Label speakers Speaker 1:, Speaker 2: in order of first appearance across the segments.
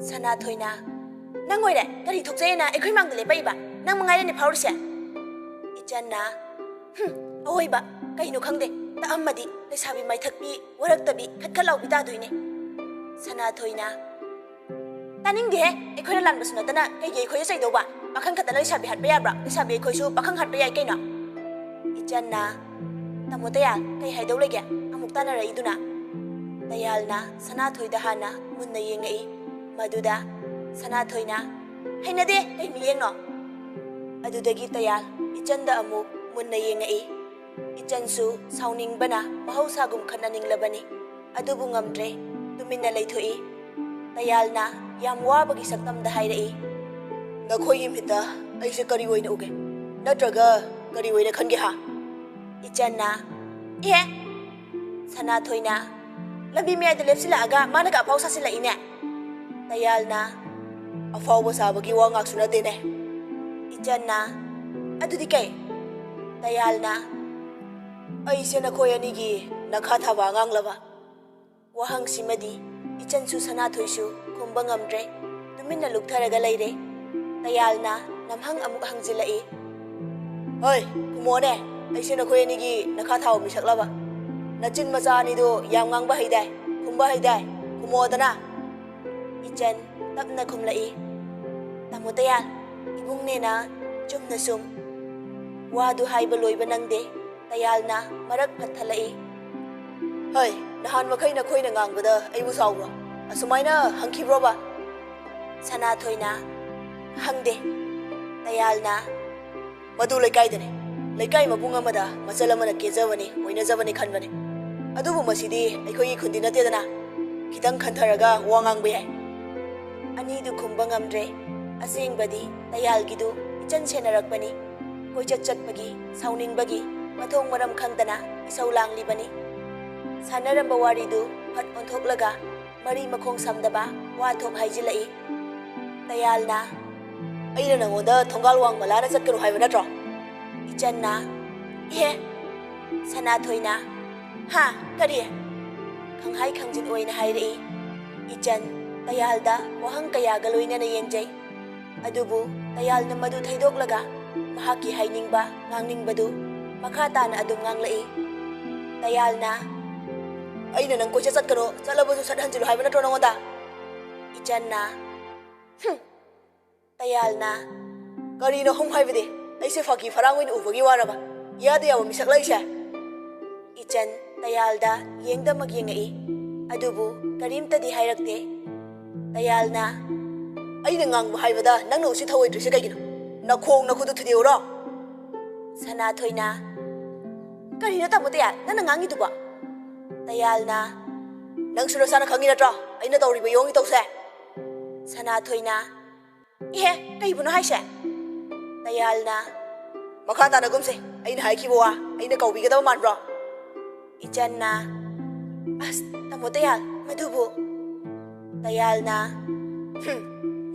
Speaker 1: Sanathoi na nang oire kari thokjai na ekhoi mang dele paiba nang mangai ne phaurise ijan na oi ba kaino khangde ta ammadi lesabi mai thakpi warak tabi khatkhalaw bi ta doine Sanathoi na taning de ekhoi lan basuna tana kai ge ekhoi sai do ba pakhang khatana lesabi hat ba bra lesabi ekhoi su pakhang hat ba yai kaina ijan na tamotaya kai haidau lege amuk tana rai duna Tayal na Sanathoi da hana munna yengai Maduda Sanathoi na hainade kai miyeng no adudagi Tayal ichanda amuk munna yengai ichansu sauning bana mahausa gum khananing labani adubu ngamdre tuminna leithoi Tayal na yam wabagi saktam da hairai nakhoi himita aise kari oina uge natraga kari oina khange ha ichanna Sanathoi na Lambi mi ay lepsila aga mana ka pausa sila ine Tayal na afaw ba sabagi wa ngak suna din ijan na adudi kay Tayal na ay siya na koya nigi nakhatha ba ngang laba wahang simadi ijan su Sanathoi su kumbang amdre tumin na lugtharaga layre Tayal na namhang amuk hangjilai hoy kumone ay siya na koya nigi nakhatha wa misak laba Nachin macha ni do yam ngang ba haidai kumba haidai kumodana ijan tapna khumlai tamutaya ibung ne na chumna sum wadu haiba loiba nangde Tayal na marak phathalai hoi nahan makai na khoi na ngang bada ai bu sawro asumaina hangkhibro ba Sanathoi na hangde Tayal na madu laikai dane laikai mabung amada machalamana kezawani oina zawani khanbane adubu masidi aikoi khundi natedana khitang khantharaga wangang be ani du khumbang amdre aseng badi Tayal gidu ichan senarakpani koichat chatpagi sauning bagi mathong maram khangdana isau langli bani sanaram bawari du phat onthoklaga mari makhong samdaba wa thok haijilai Tayal na aina nangoda thongal wang malana chatkanu haiba natro ichan na Sanathoi na ha kari khanghai khangjin oina hairei ijan Tayal da wahang kaya galoina na yengjai adubu Tayal na madu thaidoklaga mahaki hainingba ngangningba makhata na adum nganglai Tayal na aina nang kocha chatkano chalabu sadhanjilu haiba natro nangoda ijan na Tayal na kari na hum haibade aise faki farang oina ubagi waraba yade yawa misak laisa ijan Tayal da yengda magyengai adubu karimta di hairakte Tayal na aina ngang haibada nangno si thawai drise kaigino nakhong na khudu thudeuro Sanathoi na karina tamutaya nana ngangi duba Tayal na nang sura sana khangi natra aina tawriba yongi tawse Sanathoi na kaibuno haise Tayal na makhata na gumse aina haikhibo wa aina kawbigadaba manbro ijan na tamutaya madubu Tayal na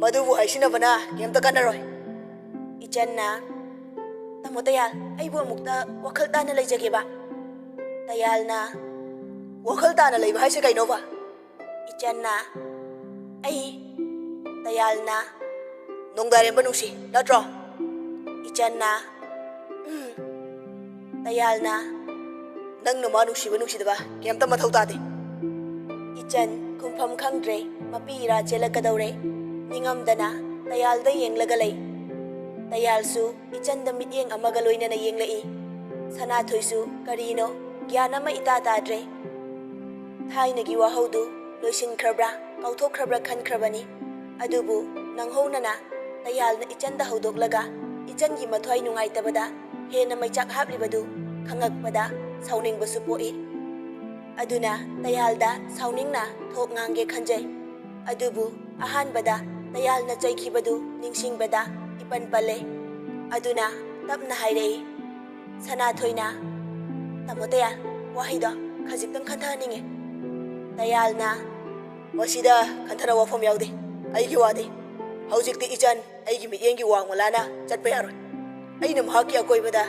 Speaker 1: madubu haisina bana kemta kanaroi ijan na tamutaya aibu amukta wakhal tana leijage ba Tayal na wakhal tana leiba haise kaino ba ijan na ai Tayal na nongdare banungsi natro ijan na Tayal na nang na manusi banungsidaba kemta mathau tade ijan kumpham khangdre mapira chelakadawre ningamdana Tayal da yenglaga lei Tayal su ijan da mityeng amaga loina na yenglai Sanathoi su karino gyana ma ita tadre thaina gi wahaudu loisin khrabra kauthok khrabra khan khrabani adubu nanghona na Tayal na ijan da haudoklaga ijan gi mathwai nungai tabada hena maichak haplibadu khangakpada sauning basu poi aduna Tayal da sauning na thok ngange khanjai adubu ahan bada Tayal na chaikibadu ningsing bada ipan pale aduna tapna hairei Sanathoi na tamutaya wahida khajiktan khanthanienge Tayal na masida khanthana wafam yaude aigi wade haujikti ijan aigi miyengi wang malana chatpa yaroi aina mahaki akoibada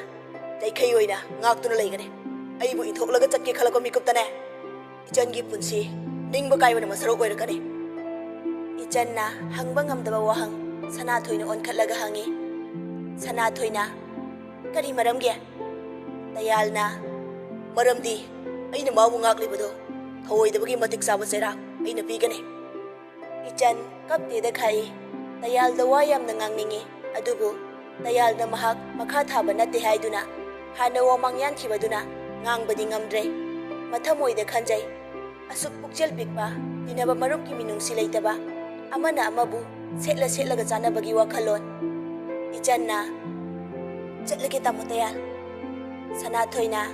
Speaker 1: taikhai oina ngaktuna leigane aibu intholaga chatke khalako mikuptane ijan gi punsi ningba kaibana masaro oirakane Ichanna hangba ngamdaba wahang Sanathoi na onkhatlaga hangi. Sanathoi na kari maramge? Dayal na maramdi aina mabu ngaklibado thawoidabagi matik saba chera aina pigane. Ichan kapteda khai Dayal da wa yamna ngangningi adubu Dayal na mahak makha thaba natte haiduna hana wamang yankhibaduna ngangbadi ngamdre mathamoida khanjai asuk pukjel pikpa dinaba marupki minungsi leitaba amana amabu setlaga chanabagi wakhalon. Ichanna chatlage tamo Dayal. Sanathoi na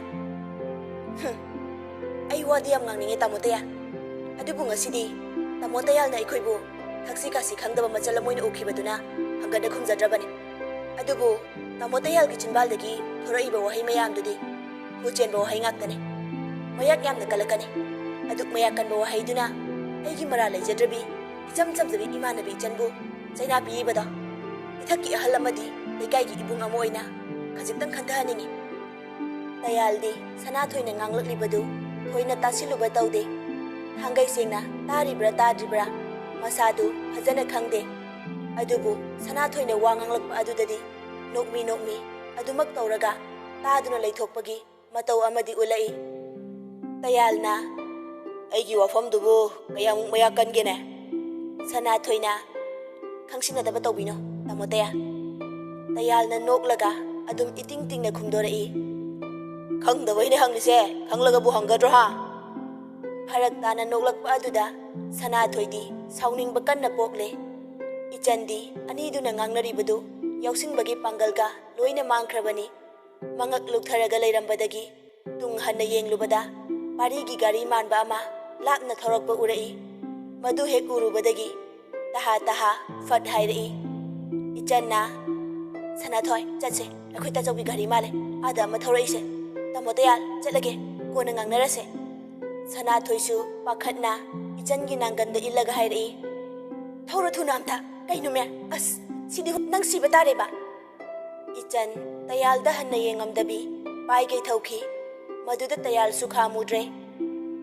Speaker 1: ai wadi yam ngangningi tamo Dayal adubu ngasidi tamo Dayal na ikhoibu thaksi kasi khangdaba machal moina ukhibaduna hangada khumjadrabani adubu tamo Dayal gi chinbaldagi thoraiba wahai mayamdudi huchenba wahai ngaktane mayak yamna kalakani aduk mayakanba wahai duna aigi mara leijadrabi ijam jamjabi imanabi Ichanbu chaina pibada ithaki ahal amadi lekai gi ibung amoina khajitang khandahaningi. Dayaldi Sanathoi na nganglaklibadu thoina tasiluba taude hangai sengna taribra tadribra masadu fajana khangde adubu Sanathoi na wa nganglakpa adudadi nokmi adumak tauraga taduna leithokpagi matau amadi ulai. Dayal na aigi wafam dubu kayang mayakan gene. Sanathoi na khangsinadaba tawbino tamo Dayal. Dayal na noklaga adum iting ting na khumdorai. Khangdabaine hanglise khanglagabu hangadro ha. Pharak tana noklakpa aduda Sanathoi di sauningba kanna pokle. Ichandi aniduna ngangnaribadu yausinbagi pangalga loina mangkhrabani. Mangak luktharaga leirambadagi tung hanna yenglubada parigi gari manba ama lapna thorakpa urai. Madu hek urubadagi taha fat hairai. Ichanna Sanathoi chatse akhoi tajawbi gari male ada ama thoraise tamo Dayal chatlage kona ngangnarase. Sanathoi su pakhatna Ichangi nanganda illaga hairai. Thora thuna amta kainume as sidi nang siba tareba. Ichan Dayal da hanna yengamdabi pai kai thauki maduda Dayal su khamudre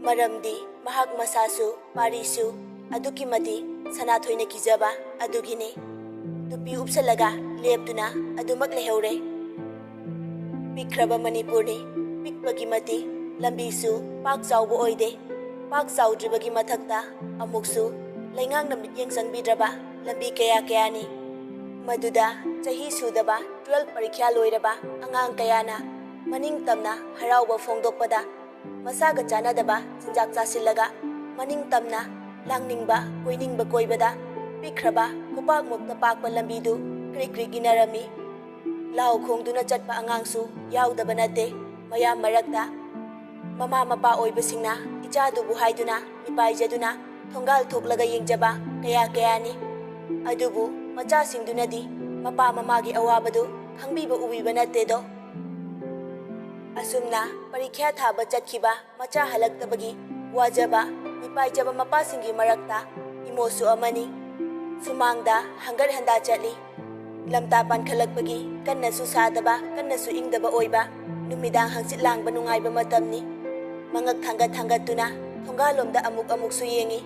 Speaker 1: maramdi mahak masasu parisu aduki mati Sanathoi na kijaba adugine tupi upsalaga leptuna adumak lehaure. Pikraba Manipurni pikpagi mati lambisu pak chawbo oide pak chawdribagi mathakta amuksu laingang na mityeng sangbidraba lambi kaya ni maduda chahi sudaba 12 parikya loiraba angang kayana maning tamna harauba phongdokpada masaga chanadaba chinjak chasillaga maning tamna langningba koiningba koibada pikraba kupak mukta pakpa lambidu krik inarami lau khongduna chatpa angangsu yaudaba nate mayam marakta mama mapa oibasingna ichadubu haiduna mipaijaduna thongal thoklaga yengjaba kaya ni adubu macasingdunadi mapa mamagi awabadu khangbiba ubiba nate do. Asumna parikya thaba chatkhiba macha halaktabagi wajaba mipaijaba mapasingi marakta imosu amani sumangda hangar handa chatli lamtapan khalakpagi kannasu sadaba kannasu ingdaba oiba numidang hangsit langba nungaiba matamni mangak thangat-thangattuna thongalomda amuk su yengi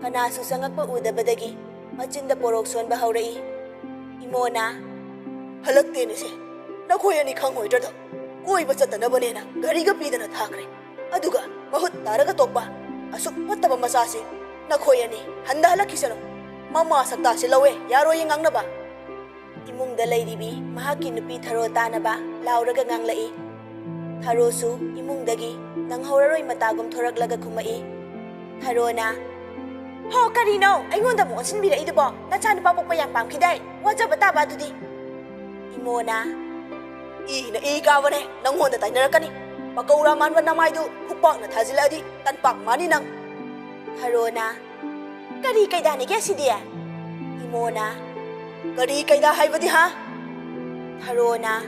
Speaker 1: kanasu sangakpa udabadagi machinda porok sonba haurai. Imona halaktene se nakhoyani khanghoidrada koiba chatanabane gariga pidana thakre aduga mahut taraga tokpa asuk pattaba masase nakhoyani handa halakisano mama sakta se lawe yaro yengangnaba. Imungda leiribi mahaki nupi tharo tanaba lauraga nganglai. Tharosu imungdagi nanghoraroi matagum thoraklaga khumai. Tharona ho karino aingonda mo sinbiraidubo nachanpa pokpa yang pamkhidai wajaba taba dudi. Imona na ikawane nangonda tainarakani pakaura manwa namaidu hupak na thajiladi tanpak mani nang. Tharona kari kaidani ke sidia. Imona kari kaida haibadi ha. Tharona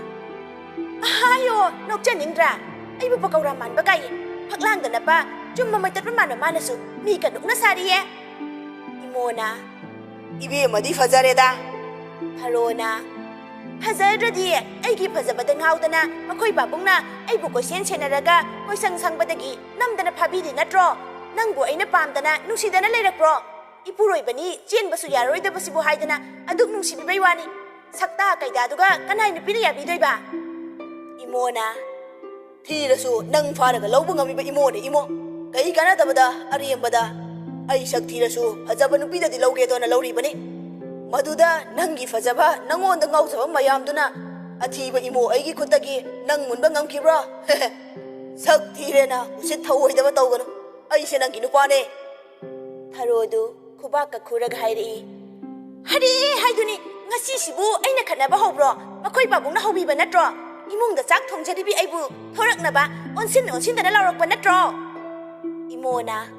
Speaker 1: ayo nokjaningdra aibu pakaura manba kai phaklang pa chumma maitat manwa manasu mi kanukna sariye. Imona ibe madi fajareda. Tharona fajadradi aigi fajabada ngaudana makhoi babungna aibu koisen senaraga koisang sangbadagi namdana phabidi natro nangbu aina pamdana nusidana leirakpro ꯏꯄꯨꯔꯣꯏꯕꯅꯤ ꯆꯦꯟꯕꯁꯨ ꯌꯥꯔꯣꯏꯗꯕꯁꯤꯕꯨ ꯍꯥꯏꯗꯅ ꯑꯗꯨꯛ ꯅꯨꯡꯁꯤꯕꯤꯕꯩ ꯋꯥꯅꯤ ꯁꯛꯇꯥ ꯀꯩꯗꯥꯗꯨꯒ ꯀꯅꯥꯏ ꯅꯨꯄꯤꯅ ꯌꯥꯕꯤꯗꯣꯏꯕ ꯏꯃꯣꯅ ꯊꯤꯔꯁꯨ ꯅꯪ ꯐꯥꯔꯒ ꯂꯧꯕ ꯉꯝꯃꯤꯕ ꯏꯃꯣꯅꯦ ꯏꯃꯣ ꯀꯩ ꯀꯥꯟꯅꯗꯕꯗ ꯑꯔꯦꯝꯕꯗ ꯑꯩ ꯁꯛ ꯊꯤꯔꯁꯨ ꯐꯖꯕ ꯅꯨꯄꯤꯗꯗꯤ ꯂꯧꯒꯦꯗꯣꯅ ꯂꯧꯔꯤꯕꯅꯤ ꯃꯗꯨꯗ ꯅꯪꯒꯤ ꯐꯖꯕ ꯅꯪꯉꯣꯟꯗ ꯉꯥꯎꯖꯕ ꯃꯌꯥꯝꯗꯨꯅ ꯑꯊꯤꯕ ꯏꯃꯣ ꯑꯩꯒꯤ ꯈꯨꯠꯇꯒꯤ ꯅꯪ ꯃꯨꯟꯕ ꯉꯝꯈꯤꯕ꯭ꯔꯣ ꯁꯛ ꯊꯤꯔꯦꯅ ꯎꯁꯤꯠ ꯊꯧꯑꯣꯏꯗꯕ ꯇꯧꯒꯅꯨ ꯑꯩꯁꯦ ꯅꯪꯒꯤ ꯅꯨꯄꯥꯅꯦ ꯊꯔꯣꯗꯨ ꯈꯨꯕꯥꯛꯀ ꯈꯨꯔꯒ ꯍꯥꯏꯔꯛꯏ ꯍꯔꯦ ꯍꯥꯏꯗꯨꯅꯤ ꯉꯁꯤꯁꯤꯕꯨ ꯑꯩꯅ ꯈꯠꯅꯕ ꯍꯧꯕ꯭ꯔꯣ ꯃꯈꯣꯏ ꯄꯥꯕꯨꯡꯅ ꯍꯧꯕꯤꯕ ꯅꯠꯇ꯭ꯔꯣ 이몽다 짝 통제리비 아이부 토락나봐 온신다라 라우락바 나트로 이모나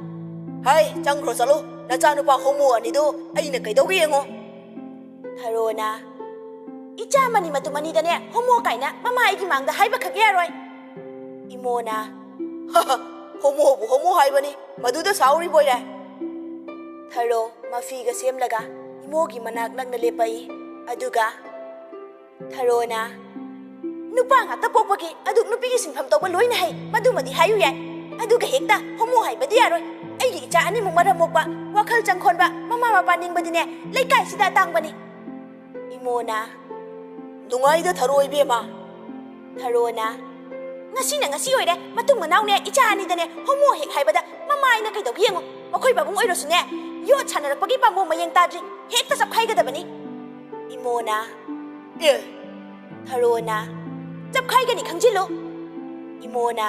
Speaker 1: 하이 짱그러 살로 나짜누파 호모 아니도 아이나 까이도게 잉어 타로나 이짜마니 마투마니다네 호모 까이나 마마 아이기 망다 하이바카게 하로이 이모나 하하 호모부 호모 하이바니 마두다 사우리 보이래 타로 마피가 셈라가 이모기 마낙 낙나 레빠이 아두가 타로나 누파 ngata pokpaki aduk nupigi sinpham tawba loina hai madumadi hayu yai aduga hekta homo haibadi yaroi aigi icha ani muk maram mokba wakhal changkhonba mama mapa ningbadine leikai sida tangbani imona nungai da tharoi bema tharona ngasi oire matung manau ne icha ani dane homo hek haibada mama aina kai dog yengo makhoi babung oirosu ne yo chanarakpagi pambo mayeng tadri hekta sap khaigadabani imona tharona जब खाएगा नहीं खंजी लो इमोना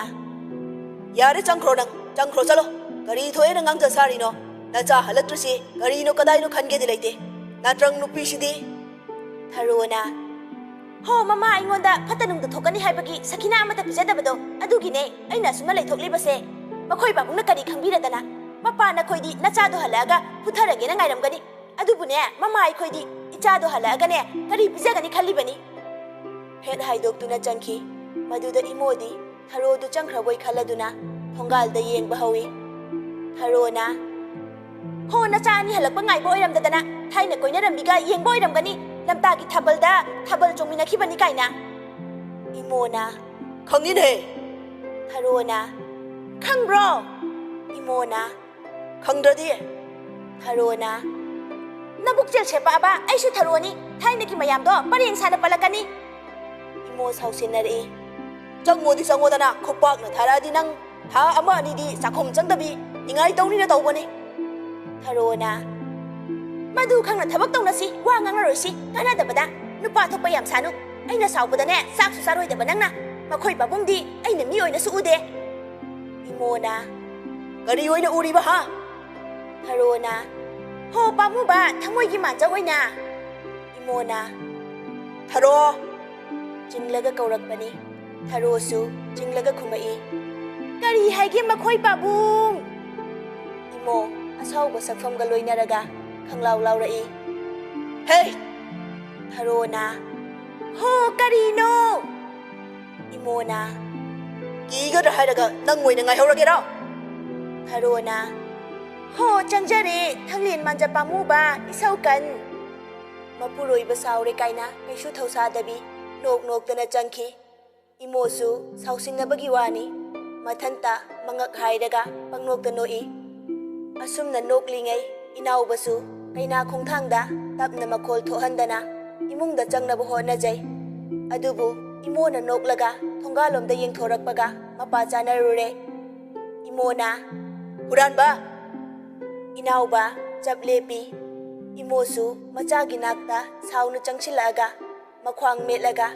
Speaker 1: यारे चंक्रो चलो गरी थोए नंगांग जसारी no नचा हलत्रसी गरी no कदाई no खनगे दिलाइते Natung नुपी सिदी थरोना हो mama आइंगोंदा फतनुंग थोकनी हाइबगी सखिना अमता पिजदबदो अदुगिने अइना सुमा लैथोकलिबसे मखोय बाबुंगना करी खंबिरदना मपाना खोइदी नचादो हलागा पुथरगे ना गाइरमगनी अदुबुने ममा आइ खोइदी इचादो हलागाने करी पिजगनी खल्लिबनी हेड हाइदोक्तुना चंखी मदुदा इमोदी थरोदु चंख्रबोय खल्लदुना थोंगालदा येंगबा हौई थरोना हो नचानी हलकपा ngaइबो ओइरमददना थाइना कोइनरमबिगा येंगबो ओइरमगनी लमतागी थाबल चोंमिनाखिबनी काइना इमोना खंगिने थरोना खंग्रो इमोना खंग्रदी थरोना नबुकचेल सेपाबा आइसु थरोनी थाइनाकी मयामदो परेंग साना पलकनी इमो साउसिनरे चंगोदी चंगोदना खुपाकना थारादी नंग था अमा अनिदी साखोम चंगदबी निंगाई तौनिना तौबने थरोना मधु खंगना थबक तौनसी वा ngangaroisi kanadabada nupa thokpa yam sanu aina saubadane saksu saroidaba nangna makhoi babungdi aina mi oina su ude imona gari oina uriba ha थरोना हो पामुबा थंगोइगी मानजा ओइना इमोना थरो चिंगलगा कौरकपनी थरोसु चिंगलगा खुमई करी हाइगे मखोइ पाबुंग इमो असाउबा सकफमगा लोइनरगा खंगलाउ लाउरई हे थरोना हो करीनो इमोना कीगदर हाइरगा नंग ओइना ngaihoragero थरोना हो चंजरे थंगलेन मांजा पामुबा इसौकन मपुरोइबा साउरे काइना कैसु थौसादबी नोक नोकतना चंखी इमोसु साउसिनबगी वानी मथंता मंगक हाइरगा पंगनोकता नोई असुमना नोकलिङै इनाउबसु कैना खोंथांदा तपना मखोल थोहंदना इमुंगदा चंगनबा होनजै अदुबु इमोना नोकलगा थोंगालोमदा येंथोरकपगा मपा चानरुरे इमोना हुरानबा इनाउबा चपलेपी इमोसु मचागी नाकता साउनु चंगसिलागा मख्वांग मेटलगा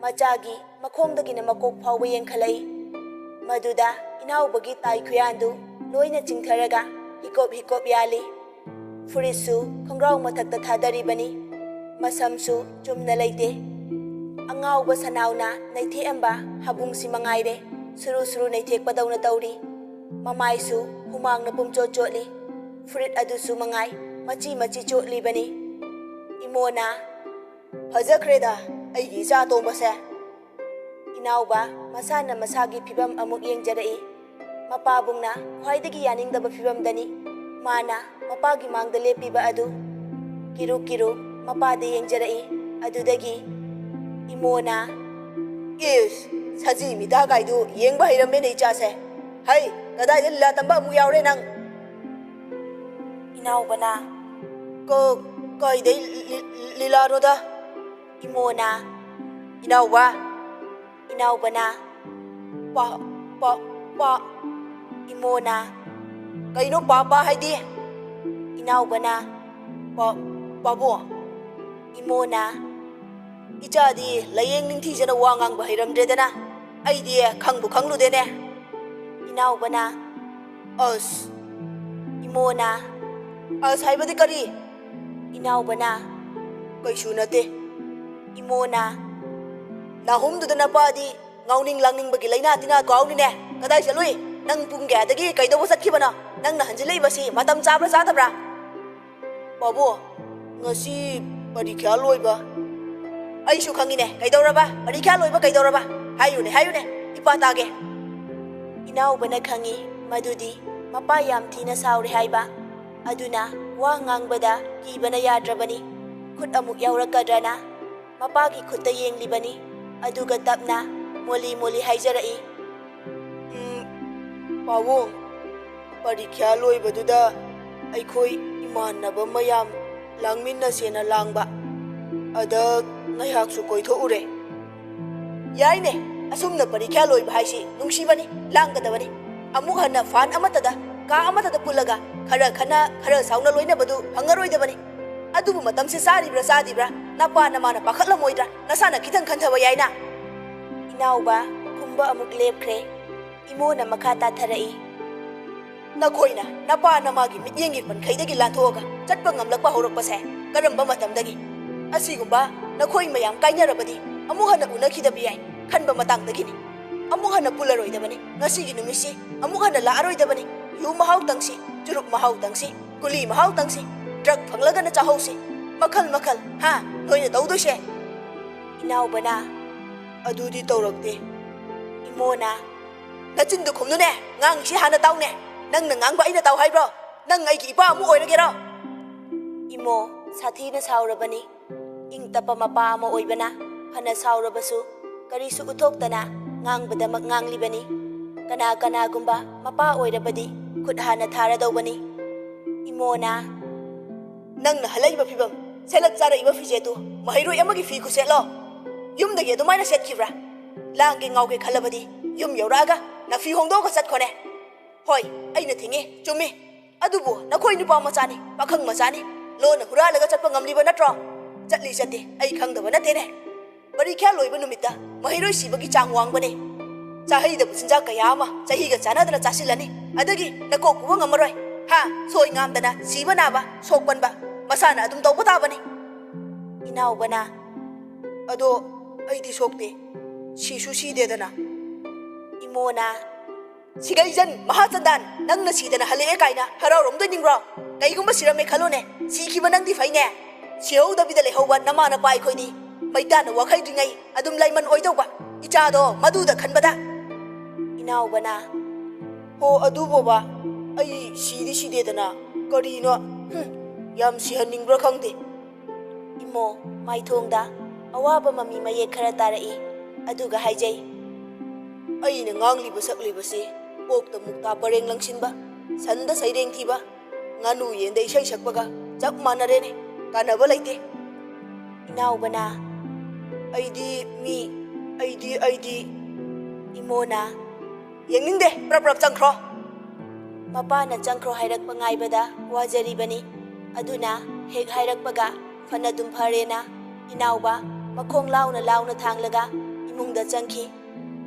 Speaker 1: मचागी मखोंदगिना मकोक फाउबा येंखलई मदुदा इनाउबगी ताई खुयानदु लोइना चिंथरगा हिकोप याली फुरिसु खंग्राउ मथक्ता थादरिबनी मसमसु चुमना लैते अंगाउबा सनाउना नैथेअंबा हाबुंगसि मंगाइरे सुरु नैथेकपदौना तौरी ममाइसु हुमांगना पुमचो चोटली फुरित अदुसु मंगाई मची चोटलीबनी इमोना फजख्रेदा अैगी इचा तोंबसे इनाउबा मसाना मसागी फिबम अमुक येंजरई मपाबुंगना ख्वाइदगी यानिंगदबा फिबमदनी माना मपागी मांगदा लेपिबा अदु किरु मपादे येंजरई अदुदगी इमोना इस सजी मिदा गाइदु येंगबा हैरमे नै चासे है कदाइदा ला तंबा अमुक यावरे नंग Inaubana. Kaiday Lilaroda. Imona. Inauba. Inaubana. Pa. Imona. Kaino papa haidi. Inaubana. Pabo. Imona. Ichadi layeng ningthijana wangang bahiramdredana. Aidi khangbu khangludene. Inaubana. As. Imona. As haibadi kari. Inaubana. Kaisu nate. Imona. Nahumdudana padi ngauning langning bagi laina tina kaunine. Kadai salui. Nang pung gyadagi kaidaw satkibana. Nang nahanjilay basi matam chabra chatabra. Babo, ngasi parikya loiba. Ay su khangine kaidaw raba. Parikya loiba kaidaw raba. Hayune ipatage. Inaubana khangi madudi mapa yam thina sauri haiba. Aduna wa ngangbada kibana yadrabani. Khut amuk yaurakadrana. Mapagi khutta yenglibani. Aduga tapna moli haijarai. Pawong, parikya loibaduda aikhoi imanaba mayam langminna sena langba. Ada ngayaksu koithoure. Yaine, asumna parikya loiba haisi nungsibani langgadabani. Amuk hanna fan amatada ka amatada pulaga khara khana khara sauna loina badu hangaroidabani. Adubu matamse saribra sadibra napa namana pakhatlamoidra nasana khitang khantaba yaina. Inauba kumba amuk lepkhre. Imona makata tharai. Nakoina napa namagi mityengi pankhaidagi lanthoga chatpa ngamlakpa horakpase karamba matamdagi asigumba nakoi mayam kainarabadi amu hana unakhidaba yai khanba matangdagini amu hana pularoidabani ngasigi numisi amu hana laaroidabani yu mahau tangsi churup mahau tangsi kuli mahau tangsi drug phanglagana chahausi makhal ha noina tawdose. Inaubana adudi tawrakte. Imona Nachindu khumnune ngang si hana tawne nang ngang ba ina taw haibro nang ai ki ipa mu oiragero. Imo sathina saurabani ing tapa mapa mo oibana hana saurabasu karisu uthoktana ngangbada magnganglibani kana gumba mapa oirabadi khut hana thara dawbani. Imona nang na halaiba phibam selak chara iba fijetu mahairoi amagi fi khuselo yumdagi adumaina setkibra langi ngauge khalabadi yum yauraga na fi hongdo ka sat khone. Hoi aina thingi chumi adubu nakhoi nupa machani pakhang machani lona huralaga chatpa ngamliba natro chatli chate ai khangdaba natene. Parikya loiba numita mahiroi sibagi changwang bane chahai da businja kaya ma chahi ga chanadana chasilani adagi nakok kuwa ngamaroi ha soi ngamdana sibana ba sokpan ba masana adum tawba tabani. Inaubana ado aidi sokte sisu sidedana. Imona Sigaijan Mahachandan nang nasidana hale kaina haraurom do ningro kaigumba sirame khalone sikhiba nangdi faine siau da bidale howa namana pai khoidi maitana wakhai dingai adum laiman oidauba ichado maduda khanbada. Inaubana ho aduboba ai sidedana karino yam sihaningbra khangde. Imo maithongda awaba mami maye khara tarai aduga haijai. Aina ngangliba saklibase okta mukta pareng langsinba sanda saireng thiba nganu yenda isai sakpaga chap manarene kanaba laite. Inaubana aidi Imona yengningde prap changkhro. Mapana changkhro hairakpa ngaibada wajaribani aduna hek hairakpaga fanadum pharena. Inauba makhong launa thanglaga imungda changkhi.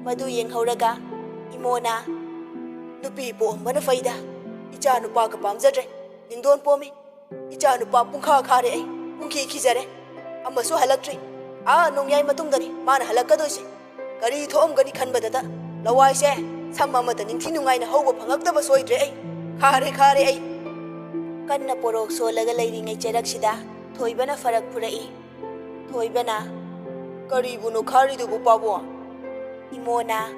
Speaker 1: Madu yenghauraga Imona nupi pombana faida icha nupa ka pamjadre ningdon pomi icha nupa pungkha khare ai pungki khijare amasu halaktri a nongyai matungdani mana halakadoise kari thom gani khanbadada lawai se samma mata ningthi nungai na hauba phangakdaba soidre ai khare ai kanna porok solaga leiringai cheraksida thoibana farak purai. Thoibana karibuno kharidubu pabo. Imona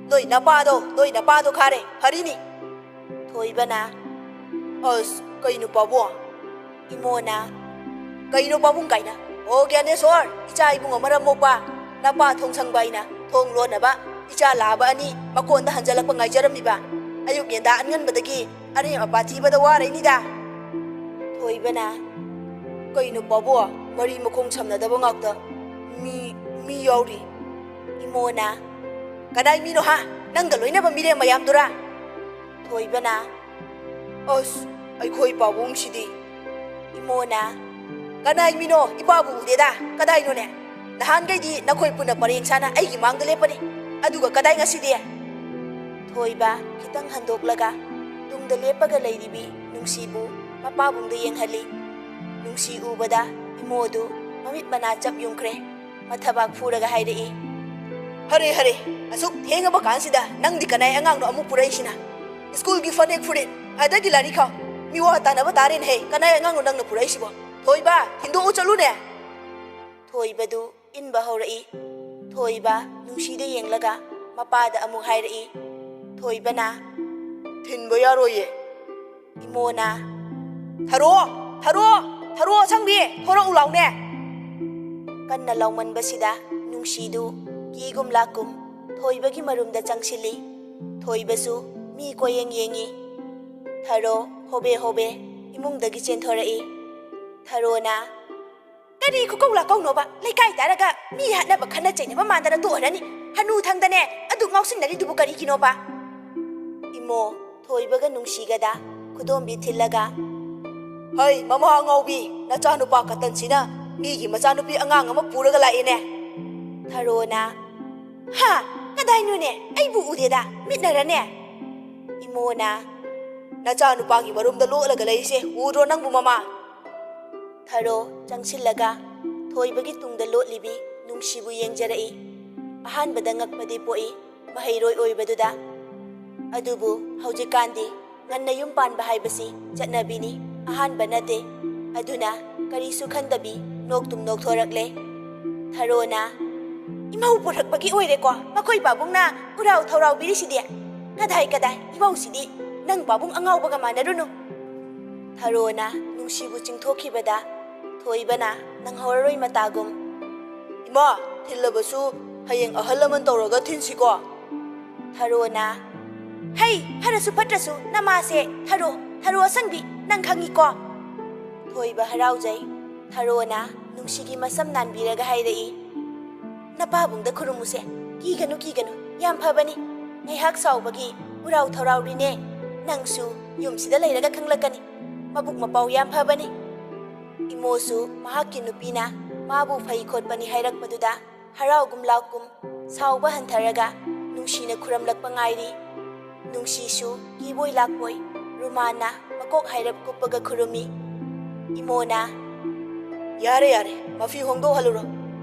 Speaker 1: Noi napado khare harini. Thoibana as kainu pabo. Imona kainu pabung kaina o Gyaneswar icha ibung amara mopa napa thong sangbaina thong lonaba icha laba ani makonda hanjalakpa ngaijaramiba ayuk yenda angan badagi ari apathi bada warai nida. ꯊꯣꯏꯕꯅ ꯀꯩꯅꯣ ꯄꯥꯕꯣ ꯃꯔꯤ ꯃꯈꯣꯡ ꯁꯝꯅꯗꯕ ꯉꯥꯛꯇ ꯃꯤ ꯌꯥꯎꯔꯤ ꯏꯃꯣꯅ ꯀꯗꯥꯏ ꯃꯤꯅꯣ ꯍꯥ ꯅꯪꯒ ꯂꯣꯏꯅꯕ ꯃꯤꯔꯦꯝ ꯃꯌꯥꯝꯗꯨꯔꯥ ꯊꯣꯏꯕꯅ ꯑꯁ ꯑꯩꯈꯣꯏ ꯄꯥꯕꯨꯡꯁꯤꯗꯤ ꯏꯃꯣꯅ ꯀꯅꯥꯏ ꯃꯤꯅꯣ ꯏꯄꯥꯕꯨ ꯎꯗꯦꯗ ꯀꯗꯥꯏꯅꯣꯅꯦ ꯅꯍꯥꯟꯈꯩꯗꯤ ꯅꯈꯣꯏ ꯄꯨꯟꯅ ꯄꯔꯦꯡ ꯁꯥꯅ ꯑꯩꯒꯤ ꯃꯥꯡꯗ ꯂꯦꯞꯄꯅꯤ ꯑꯗꯨꯒ ꯀꯗꯥꯏ ꯉꯁꯤꯗꯤ ꯊꯣꯏꯕ ꯈꯤꯇꯪ ꯍꯟꯗꯣꯛꯂꯒ ꯇꯨꯡꯗ ꯂꯦꯞꯄꯒ ꯂꯩꯔꯤꯕꯤ ꯅꯨꯡꯁꯤꯕꯨ ꯃꯄꯥꯕꯨꯡꯗ ꯌꯦꯡꯍꯜꯂꯤ ꯅꯨꯡꯁꯤ ꯎꯕꯗ ꯏꯃꯣꯗꯨ ꯃꯃꯤꯠ ꯃꯅꯥ ꯆꯞ ꯌꯨꯡꯈ꯭ꯔꯦ ꯃꯊꯕꯥꯛ ꯐꯨꯔꯒ ꯍꯥꯏꯔꯛꯏ ꯍꯔꯦ ꯍꯔꯦ ꯑꯁꯨꯛ ꯊꯦꯡꯉꯕ ꯀꯥꯟꯁꯤꯗ ꯅꯪꯗꯤ ꯀꯅꯥꯏ ꯑꯉꯥꯡꯅꯣ ꯑꯃꯨꯛ ꯄꯨꯔꯛꯏꯁꯤꯅ ꯁ꯭ꯀꯨꯜꯒꯤ ꯐꯅꯦꯛ ꯐꯨꯔꯤꯠ ꯑꯗꯒꯤ ꯂꯥꯏꯔꯤꯛ ꯈꯥꯎ ꯃꯤꯋꯥ ꯇꯥꯟꯅꯕ ꯇꯥꯔꯦꯅꯦꯍꯦ ꯀꯅꯥꯏ ꯑꯉꯥꯡꯅꯣ ꯅꯪꯅ ꯄꯨꯔꯛꯏꯁꯤꯕꯣ ꯊꯣꯏꯕ ꯊꯤꯟꯗꯣꯛꯎ ꯆꯠꯂꯨꯅꯦ ꯊꯣꯏꯕꯗꯨ ꯏꯟꯕ ꯍꯧꯔꯛꯏ ꯊꯣꯏꯕ ꯅꯨꯡꯁꯤꯗ ꯌꯦꯡꯂꯒ ꯃꯄꯥꯗ ꯑꯃꯨꯛ ꯍꯥꯏꯔꯛꯏ ꯊꯣꯏꯕꯅ ꯊꯤꯟꯕ ꯌꯥꯔꯣꯏꯌꯦ ꯏꯃꯣꯅ ꯊꯔꯣ ꯑꯁꯪꯕꯤ ꯊꯣꯔꯛꯎ ꯂꯥꯎꯅꯦ ꯀꯟꯅ ꯂꯥꯎꯃꯟꯕꯁꯤꯗ ꯅꯨꯡꯁꯤꯗꯨ ꯀꯤꯒꯨꯝ ꯂꯥꯛꯀꯨꯝ ꯊꯣꯏꯕꯒꯤ ꯃꯔꯨꯝꯗ ꯆꯪꯁꯤꯜꯂꯤ ꯊꯣꯏꯕꯁꯨ ꯃꯤ ꯀꯣꯌꯦꯡ ꯌꯦꯡꯉꯤ ꯊꯔꯣ ꯍꯣꯕꯦ ꯍꯣꯕꯦ ꯏꯃꯨꯡꯗꯒꯤ ꯆꯦꯟꯊꯣꯔꯛꯏ ꯊꯔꯣꯅ ꯀꯔꯤ ꯈꯨꯀꯧ ꯂꯥꯀꯧꯅꯣꯕ ꯂꯩꯀꯥꯏ ꯇꯥꯔꯒ ꯃꯤ ꯍꯥꯠꯅꯕ ꯈꯠꯅ ꯆꯩꯅꯕ ꯃꯥꯟꯗꯅ ꯇꯣꯛꯑꯔꯅꯤ ꯍꯅꯨ ꯊꯪꯗꯅꯦ ꯑꯗꯨ ꯉꯥꯎꯁꯤꯟꯅꯔꯤꯗꯨꯕꯨ ꯀꯔꯤꯒꯤꯅꯣꯕ ꯏꯃꯣ ꯊꯣꯏꯕꯒ ꯅꯨꯡꯁꯤꯒꯗ ꯈꯨꯗꯣꯝꯕꯤ ꯊꯤꯜꯂꯒ ꯍꯩ ꯃꯃꯥ ꯑꯉꯥꯎꯕꯤ ꯅꯆꯥꯅꯨꯄꯥ ꯀꯇꯟꯁꯤꯅ ꯃꯤꯒꯤ ꯃꯆꯥꯅꯨꯄꯤ ꯑꯉꯥꯡ ꯑꯃ ꯄꯨꯔꯒ ꯂꯥꯛꯑꯦꯅꯦ ꯊꯔꯣꯅ ꯍꯥ ꯀꯗꯥꯏꯅꯣꯅꯦ ꯑꯩꯕꯨ ꯎꯗꯦꯗ ꯃꯤꯠꯅꯔꯅꯦ ꯏꯃꯣꯅ ꯅꯆꯥꯅꯨꯄꯥꯒꯤ ꯃꯔꯨꯝꯗ ꯂꯣꯠꯂꯒ ꯂꯩꯔꯤꯁꯦ ꯎꯗ꯭ꯔꯣ ꯅꯪꯕꯨ ꯃꯃꯥ ꯊꯔꯣ ꯆꯪꯁꯤꯜꯂꯒ ꯊꯣꯏꯕꯒꯤ ꯇꯨꯡꯗ ꯂꯣꯠꯂꯤꯕꯤ ꯅꯨꯡꯁꯤꯕꯨ ꯌꯦꯡꯖꯔꯛꯏ ꯑꯍꯥꯟꯕꯗ ꯉꯛꯄꯗꯤ ꯄꯣꯛꯏ ꯃꯍꯩꯔꯣꯏ ꯑꯣꯏꯕꯗꯨꯗ ꯑꯗꯨꯕꯨ ꯍꯧꯖꯤꯛꯀꯥꯟꯗꯤ ꯉꯟꯅ ꯌꯨꯝ ꯄꯥꯟꯕ ꯍꯥꯏꯕꯁꯤ ꯆꯠꯅꯕꯤꯅꯤ ꯑꯍꯥꯟꯕ ꯅꯠꯇꯦ ꯑꯗꯨꯅ ꯀꯔꯤꯁꯨ ꯈꯟꯗꯕꯤ ꯅꯣꯛꯇꯨꯝ ꯅꯣꯛꯊꯣꯔꯛꯂꯦ ꯊꯔꯣꯅ ꯏꯃꯧ ꯄꯨꯔꯛꯄꯒꯤ ꯑꯣꯏꯔꯦꯀꯣ ꯃꯈꯣꯏ ꯄꯥꯕꯨꯡꯅ ꯎꯔꯥꯎ ꯊꯧꯔꯥꯎꯕꯤꯔꯤꯁꯤꯗꯤ ꯀꯗꯥꯏ ꯏꯃꯧꯁꯤꯗꯤ ꯅꯪ ꯄꯥꯕꯨꯡ ꯑꯉꯥꯎꯕꯒ ꯃꯥꯟꯅꯔꯨꯅꯨ ꯊꯔꯣꯅ ꯅꯨꯡꯁꯤꯕꯨ ꯆꯤꯡꯊꯣꯛꯈꯤꯕꯗ ꯊꯣꯏꯕꯅ ꯅꯪꯍꯧꯔꯔꯣꯏ ꯃꯇꯥꯒꯨꯝ ꯏꯃꯥ ꯊꯤꯜꯂꯕꯁꯨ ꯍꯌꯦꯡ ꯑꯍꯜ ꯂꯃꯟ ꯇꯧꯔꯒ ꯊꯤꯟꯁꯤꯀꯣ ꯊꯔꯣꯅ ꯍꯩ ꯐꯔꯁꯨ ꯐꯠꯇ꯭ꯔꯁꯨ ꯅꯃꯥꯁꯦ ꯊꯔꯣ ꯑꯁꯪꯕꯤ ꯅꯪ ꯈꯪꯉꯤꯀꯣ ꯊꯣꯏꯕ ꯍꯔꯥꯎꯖꯩ ꯊꯔꯣꯅ ꯅꯨꯡꯁꯤꯒꯤ ꯃꯁꯝ ꯅꯥꯟꯕꯤꯔꯒ ꯍꯥꯏꯔꯛꯏ ꯅꯄꯥꯕꯨꯡꯗ ꯈꯨꯔꯨꯝꯃꯨꯁꯦ ꯀꯤꯒꯅꯨ ꯌꯥꯝ ꯐꯕꯅꯤ ꯉꯥꯏꯍꯥꯛ ꯁꯥꯎꯕꯒꯤ ꯎꯔꯥꯎ ꯊꯧꯔꯥꯎꯔꯤꯅꯦ ꯅꯪꯁꯨ ꯌꯨꯝꯁꯤꯗ ꯂꯩꯔꯒ ꯈꯪꯂꯛꯀꯅꯤ ꯃꯕꯨꯛ ꯃꯄꯥꯎ ꯌꯥꯝ ꯐꯕꯅꯤ ꯏꯃꯣꯁꯨ ꯃꯍꯥꯛꯀꯤ ꯅꯨꯄꯤꯅ ꯃꯥꯕꯨ ꯐꯩ ꯈꯣꯠꯄꯅꯤ ꯍꯥꯏꯔꯛꯄꯗꯨꯗ ꯍꯔꯥꯎꯒꯨꯝ ꯂꯥꯎꯒꯨꯝ ꯁꯥꯎꯕ ꯍꯟꯊꯔꯒ ꯅꯨꯡꯁꯤꯅ ꯈꯨꯔꯝꯂꯛꯄ ꯉꯥꯏꯔꯤ ꯅꯨꯡꯁꯤꯁꯨ ꯀꯤꯕꯣꯏ ꯂꯥꯛꯄꯣꯏ ꯔꯨꯃꯥꯟꯅ ꯃꯀꯣꯛ ꯍꯥꯏꯔꯞ ꯀꯨꯞꯄꯒ ꯈꯨꯔꯨꯝꯃꯤ ꯏꯃꯣꯅ ꯌꯥꯔꯦ ꯃꯐꯤ ꯍꯣꯡꯗꯣꯛꯍꯜꯂꯨꯔꯣ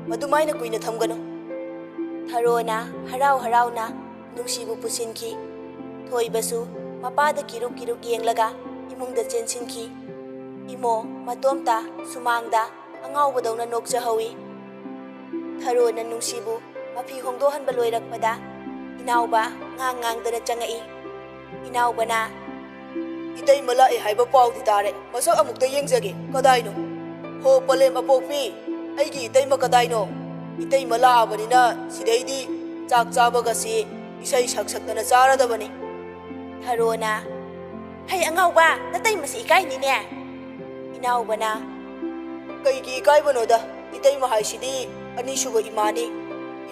Speaker 1: ꯃꯗꯨꯃꯥꯏꯅ ꯀꯨꯏꯅ ꯊꯝꯒꯅꯨ ꯊꯔꯣꯅ ꯍꯔꯥꯎꯅ ꯅꯨꯡꯁꯤꯕꯨ ꯄꯨꯁꯤꯟꯈꯤ ꯊꯣꯏꯕꯁꯨ ꯃꯄꯥꯗ ꯀꯤꯔꯨꯛ ꯌꯦꯡꯂꯒ ꯏꯃꯨꯡꯗ ꯆꯦꯟꯁꯤꯟꯈꯤ ꯏꯃꯣ ꯃꯇꯣꯝꯇ ꯁꯨꯃꯥꯡꯗ ꯑꯉꯥꯎꯕꯗꯧꯅ ꯅꯣꯛꯆꯍꯧꯏ ꯊꯔꯣꯅ ꯅꯨꯡꯁꯤꯕꯨ ꯃꯐꯤ ꯍꯣꯡꯗꯣꯛꯍꯟꯕ ꯂꯣꯏꯔꯛꯄꯗ ꯏꯅꯥꯎꯕ ꯉꯥꯡꯗꯅ ꯆꯪꯉꯛꯏ ꯏꯅꯥꯎꯕꯅ ꯏꯇꯩꯃ ꯂꯥꯛꯑꯦ ꯍꯥꯏꯕ ꯄꯥꯎꯗꯤ ꯇꯥꯔꯦ ꯃꯁꯛ ꯑꯃꯨꯛꯇ ꯌꯦꯡꯖꯒꯦ ꯀꯗꯥꯏꯅꯣ ꯍꯣ ꯄꯂꯦꯝ ꯑꯄꯣꯛꯄꯤ ꯑꯩꯒꯤ ꯏꯇꯩꯃ ꯀꯗꯥꯏꯅꯣ ꯏꯇꯩꯃ ꯂꯥꯛꯑꯕꯅꯤꯅ ꯁꯤꯗꯩꯗꯤ ꯆꯥꯛ ꯆꯥꯕꯒꯁꯤ ꯏꯁꯩ ꯁꯛꯇꯅ ꯆꯥꯔꯗꯕꯅꯤ ꯊꯔꯣꯅ ꯍꯩ ꯑꯉꯥꯎꯕ ꯅꯇꯩꯃꯁꯤ ꯏꯀꯥꯏꯅꯤꯅꯦ ꯏꯅꯥꯎꯕꯅ ꯀꯩꯒꯤ ꯏꯀꯥꯏꯕꯅꯣꯗ ꯏꯇꯩꯃ ꯍꯥꯏꯁꯤꯗꯤ ꯑꯅꯤꯁꯨꯕ ꯏꯃꯥꯅꯤ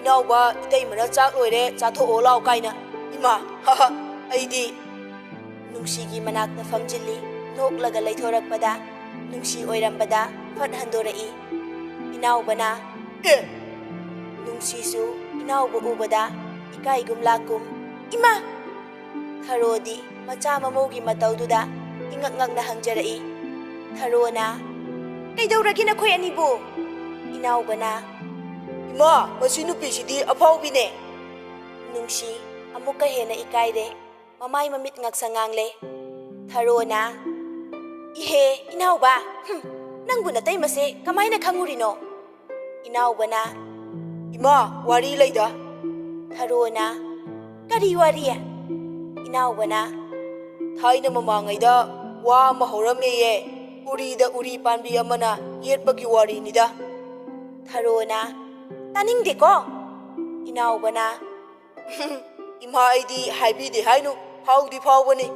Speaker 1: ꯏꯅꯥꯎꯕ ꯏꯇꯩꯃꯅ ꯆꯥꯛ ꯂꯣꯏꯔꯦ ꯆꯥꯊꯣꯛꯑꯣ ꯂꯥꯎ ꯀꯥꯏꯅ ꯏꯃꯥ ꯑꯩꯗꯤ ꯅꯨꯡꯁꯤꯒꯤ ꯃꯅꯥꯛꯇ ꯐꯝꯖꯤꯜꯂꯤ ꯅꯣꯛꯂꯒ ꯂꯩꯊꯣꯔꯛꯄꯗ ꯅꯨꯡꯁꯤ ꯑꯣꯏꯔꯝꯕꯗ ꯐꯠ ꯍꯟꯗꯣꯔꯛꯏ ꯏꯅꯥꯎꯕꯅ ꯅꯨꯡꯁꯤꯁꯨ ꯏꯅꯥꯎꯕ ꯎꯕꯗ ꯏꯀꯥꯏꯒꯨꯝ ꯂꯥꯛꯀꯨꯝ ꯏꯃꯥ ꯊꯔꯣꯗꯤ ꯃꯆꯥ ꯃꯃꯧꯒꯤ ꯃꯇꯧꯗꯨꯗ ꯏꯉꯛ ꯍꯪꯖꯔꯛꯏ ꯊꯔꯣꯅ ꯀꯩꯗꯧꯔꯒꯦ ꯅꯈꯣꯏ ꯑꯅꯤꯕꯨ ꯏꯅꯥꯎꯕꯅ ꯏꯃꯥ ꯃꯁꯤ ꯅꯨꯄꯤꯁꯤꯗꯤ ꯑꯐꯥꯎꯕꯤꯅꯦ ꯅꯨꯡꯁꯤ ꯑꯃꯨꯛꯀ ꯍꯦꯟꯅ ꯏꯀꯥꯏꯔꯦ ꯃꯃꯥꯏ ꯃꯃꯤꯠ ꯉꯛꯁꯪ ꯉꯥꯡꯂꯦ ꯊꯔꯣꯅ ꯏꯍꯦ ꯏꯅꯥꯎꯕ ꯅꯪꯕꯨ ꯅꯇꯩꯃꯁꯦ ꯀꯃꯥꯏꯅ ꯈꯪꯉꯨꯔꯤꯅꯣ ꯏꯅꯥꯎꯕꯅ ꯏꯃꯥ ꯋꯥꯔꯤ ꯂꯩꯗ ꯊꯔꯣꯅ ꯀꯔꯤ ꯋꯥꯔꯤ ꯏꯅꯥꯎꯕꯅ ꯊꯥꯏꯅ ꯃꯃꯥꯡꯉꯩꯗ ꯋꯥ ꯑꯃ ꯍꯧꯔꯝꯃꯦꯌꯦ ꯎꯔꯤꯗ ꯎꯔꯤ ꯄꯥꯟꯕꯤ ꯑꯃꯅ ꯌꯦꯠꯄꯒꯤ ꯋꯥꯔꯤꯅꯤꯗ ꯊꯔꯣꯅ ꯇꯥꯅꯤꯡꯗꯦꯀꯣ ꯏꯅꯥꯎꯕꯅ ꯏꯃꯥ ꯑꯩꯗꯤ ꯍꯥꯏꯕꯤꯗꯦ ꯍꯥꯏꯅꯨ ꯐꯥꯎꯗꯤ ꯐꯥꯎꯕꯅꯤ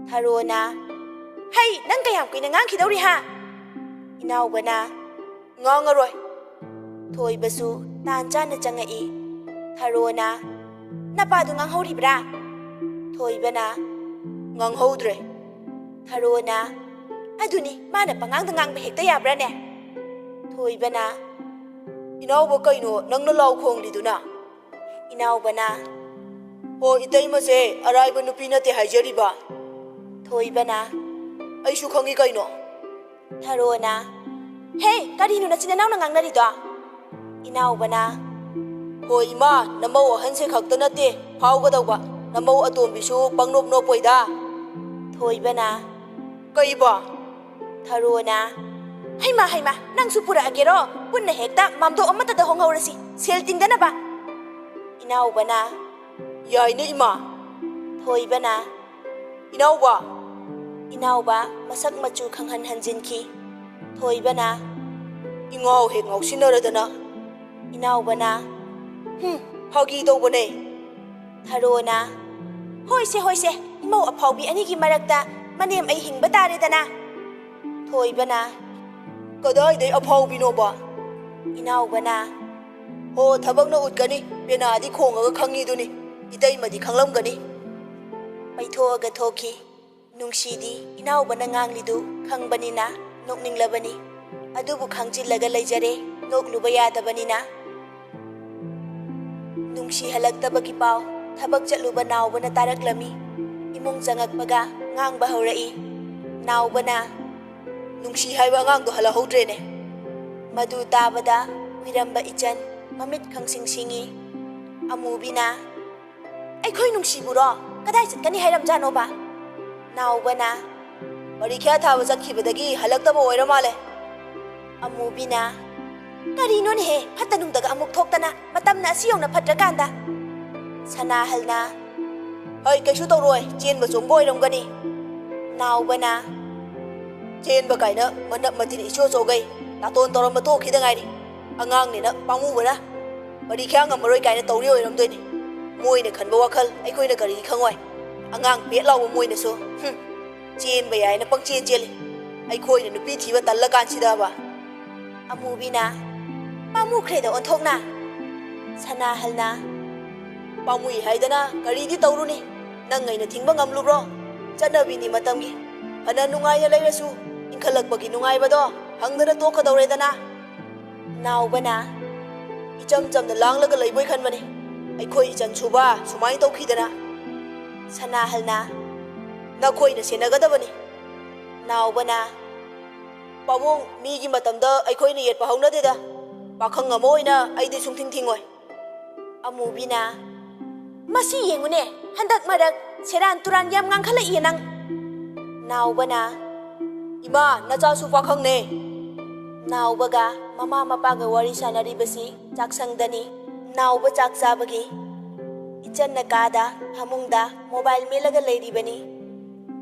Speaker 1: ꯊꯔꯣꯅ Hey, nang kayam kinangang kidawri ha? Inauba na, ngangaroy. Thoy basu, tanja na jangai. Tharo na, napadu ngang hori bra. Thoy ba na, ngang hodre. Tharo na, aduni, mana pangang dangang bahekta yabra ne. Thoy ba na, inauba kaino nang nalaw kong lido na. Inauba na, o itay mase, aray ba nupi na te haijari ba? Thoy ba na, ay sukhangi kaino. Tharo na, hey, karino na sinanaw nangang narito? Inauba na, hoy ima, namaw ahan se khakta na te, phaw ka daw ba? Namaw atom bisu pangnop-nop da. Thoy ba na, kay ba? Tharo na, hayma, nang supura agero, punna hekta, mamdo amata da hong haurasi, selting da na ba? Inauba na, yay na ima. Thoy ba na, inauba. Inauba, masak machu khanghan hanjinki. Thoy ba na, ingaw hek ngaw sinarada na. Inauba na, hagi daw ba ne? Tharo na, hoy se, imaw apawbi anigi marakta, manem ay hingba tarida na. Thoy ba na, kaday day apawbi no ba? Inauba na, ho thabak na utgani, penadi khongaga khangi duni, itay madi khanglam gani. Paithoaga thoki, nungsidi, inauba na nganglidu, khangbani na, nokninglabani. Adubu khangchillaga laijare, nokluba yadabani na. Nungsi halagtabagi paw, thabak chatluba nauba na taraklami. Imong jangakpaga, ngangba haurai. Nauba na, nungsi haiba ngangdo halahodre ne. Madu tabada, wiramba ichan, mamit khangsingi. Amubi na, aykhoy nungsi buro, kaday chatkani hairam jano ba? Nauba na, parikya thaba jakhibadagi halagtaba oiramale. Amubi na, karino ne he, phatanung daga amuk thoktana, matamna asiyong na phatraganda. Sanahal na, ay kaysu tawroy, chen ba chongbo oiramgani. Nauba na, chen ba kaina, manap matiri iso chogay, taton tawram ba thokhida ngairi. Angang ni na, panguba na, parikya ngamaroy kaina tawri oiramdoy ni. Moy na khanba wakhal, aykhoy na kari khangwai. Angang pet lawa moy na so, chen ba yai na pang chen cheli. Aykhoy na nupi thiba talla kansida ba. Amubi na, pamukre da onthok na. Sanahal na, pamui haidana, karidi tawruni. Nang ngay na thingba ngamlubro. Chanabi ni matamgi. Hana nungay na layrasu, inkhalakbagi nungay ba do? Hangdana tokha dawredana. Nauba na, icham-cham na langlaga layboy khanbani. Aykhoy ichan suba, sumay tawkhidana. Sanahal na, nakhoy na senagadabani. Nauba na, pabong migi matamda aykhoy na yetpa haunadeda. Pakhang amoy na aydi sungting-tingoy. Amubi na, masi yengune, handak marak, seran turan yam ngangkhala iyanang. Nauba na, ima, nachasu pakhang ne. Nauba ga, mama mapaga wari sanaribasi, chaksangdani, nauba chaksabagi. Ichan na kada, hamungda, mobile melaga layribani.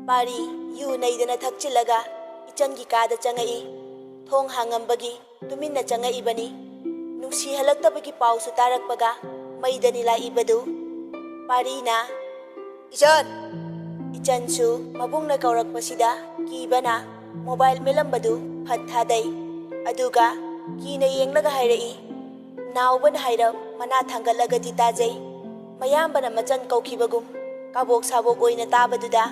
Speaker 1: Pari, yu naidana thakchilaga, ichan gi kada changai. Thong hangambagi, tumin na changai bani. Nungsi halagtabagi pausu tarakpaga, maidani laibadu. Pari na, ichan! Ichan su, mabung na kaurakpasida, kiba na, mobile melambadu, phatthaday. Aduga, kina yenglaga hairai. Nauba na hairap, mana thangalaga ditajay. Mayamba na machan kaukibagum, kabok sabok oy na tabaduda.